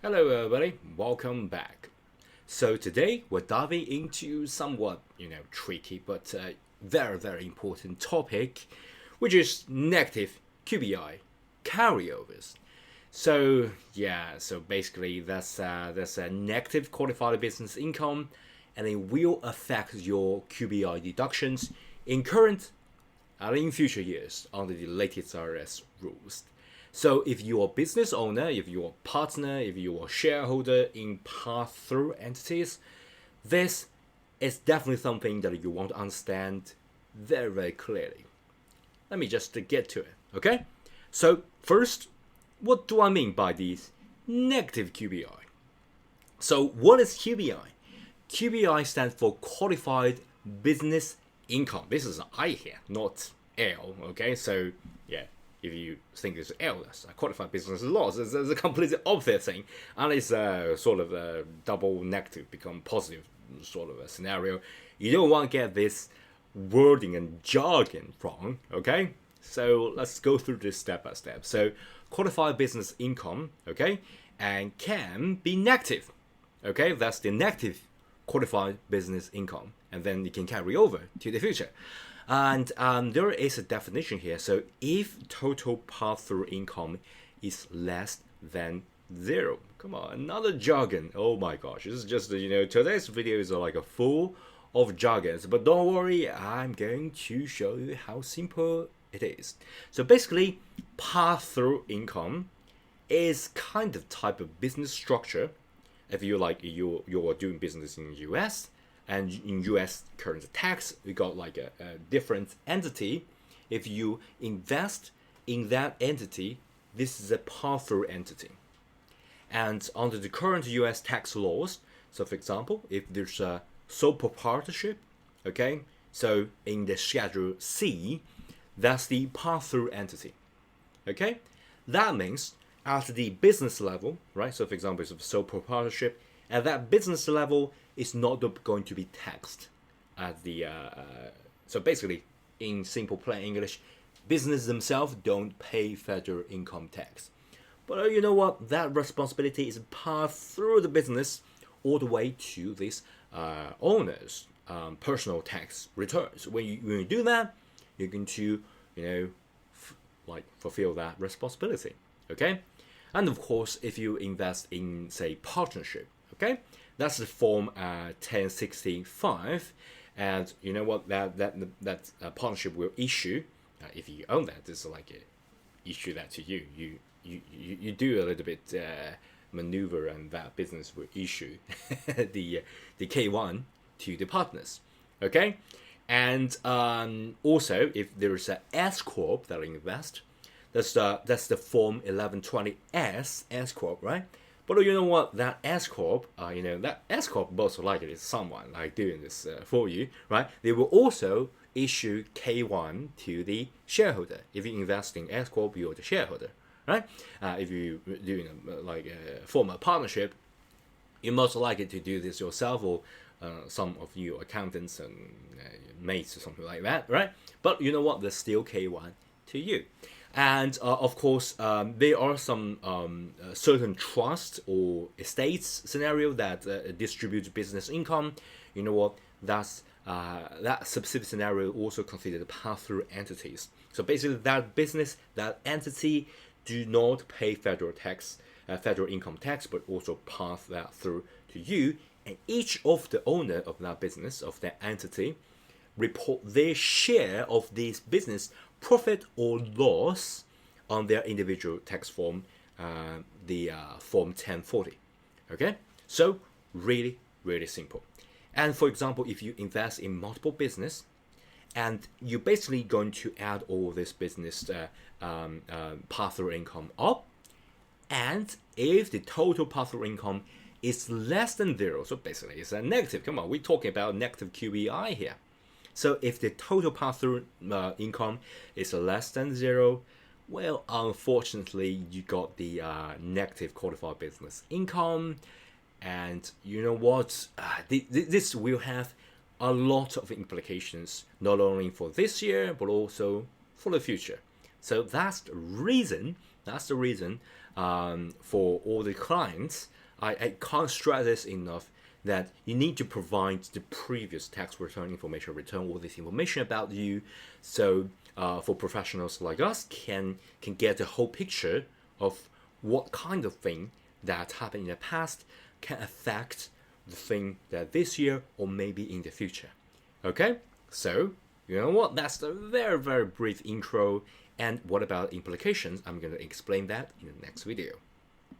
Hello everybody, welcome back. So today we're diving into somewhat, tricky but very important topic, which is negative QBI carryovers. So basically that's a negative qualified business income, and it will affect your QBI deductions in current and in future years under the latest IRS rules. So if you're a business owner, if you're a partner, if you're a shareholder in pass-through entities, this is definitely something that you want to understand very clearly. Let me just get to it, okay? So first, what do I mean by these negative QBI? So what is QBI? QBI stands for Qualified Business Income. This is an I here, not L, okay? So yeah, if you think it's L, that's a qualified business loss. It's a completely opposite thing, and it's sort of a double negative become positive sort of a scenario. You don't want to get this wording and jargon wrong, okay? So let's go through this step by step. So qualified business income, okay, and can be negative, okay? That's the negative qualified business income, and then it can carry over to the future. And there is a definition here. So if total pass-through income is less than zero. Come on, another jargon. Oh my gosh, this is just, today's video is like a full of jargons. But don't worry, I'm going to show you how simple it is. So basically, pass-through income is kind of type of business structure. If you you're doing business in the U.S., and in U.S. current tax, we got like a different entity. If you invest in that entity, this is a pass-through entity. And under the current U.S. tax laws, so for example, if there's a sole proprietorship, okay, so in the Schedule C, that's the pass-through entity, okay? That means at the business level, right? So for example, it's a sole proprietorship. At that business level, it's not going to be taxed at the. So basically, in simple plain English, businesses themselves don't pay federal income tax. But you know what? That responsibility is passed through the business all the way to these owners' personal tax returns. When you do that, you're going to fulfill that responsibility. Okay, and of course, if you invest in say partnership. Okay, that's the form 1065, and you know what that partnership will issue if you own that. It's like issue that to you. You do a little bit maneuver, and that business will issue the K1 to the partners. Okay, and also if there is an S corp that invest, that's the form 1120S S corp, right? But you know what? That S corp, that S corp most likely is someone like doing this for you, right? They will also issue K1 to the shareholder. If you invest in S corp, you're the shareholder, right? If you're doing a formal partnership, you're most likely to do this yourself, or some of you accountants and mates or something like that, right? But you know what? There's still K1 to you. And of course, there are some certain trust or estates scenario that distribute business income. You know what? That specific scenario also considered pass-through entities. So basically, that business, that entity, do not pay federal income tax, but also pass that through to you. And each of the owner of that business, of that entity, report their share of this business profit or loss on their individual tax form, the form 1040. Okay, so really simple. And for example, if you invest in multiple business, and you're basically going to add all this business pass-through income up, and if the total pass-through income is less than zero, so basically it's a negative. Come on, we're talking about negative QBI here. So if the total pass-through income is less than zero, well, unfortunately, you got the negative qualified business income. And you know what? This will have a lot of implications, not only for this year, but also for the future. So that's the reason for all the clients, I can't stress this enough that you need to provide the previous tax return information, return all this information about you, so for professionals like us can get the whole picture of what kind of thing that happened in the past can affect the thing that this year or maybe in the future. Okay, so you know what? That's a very brief intro. And what about implications? I'm going to explain that in the next video.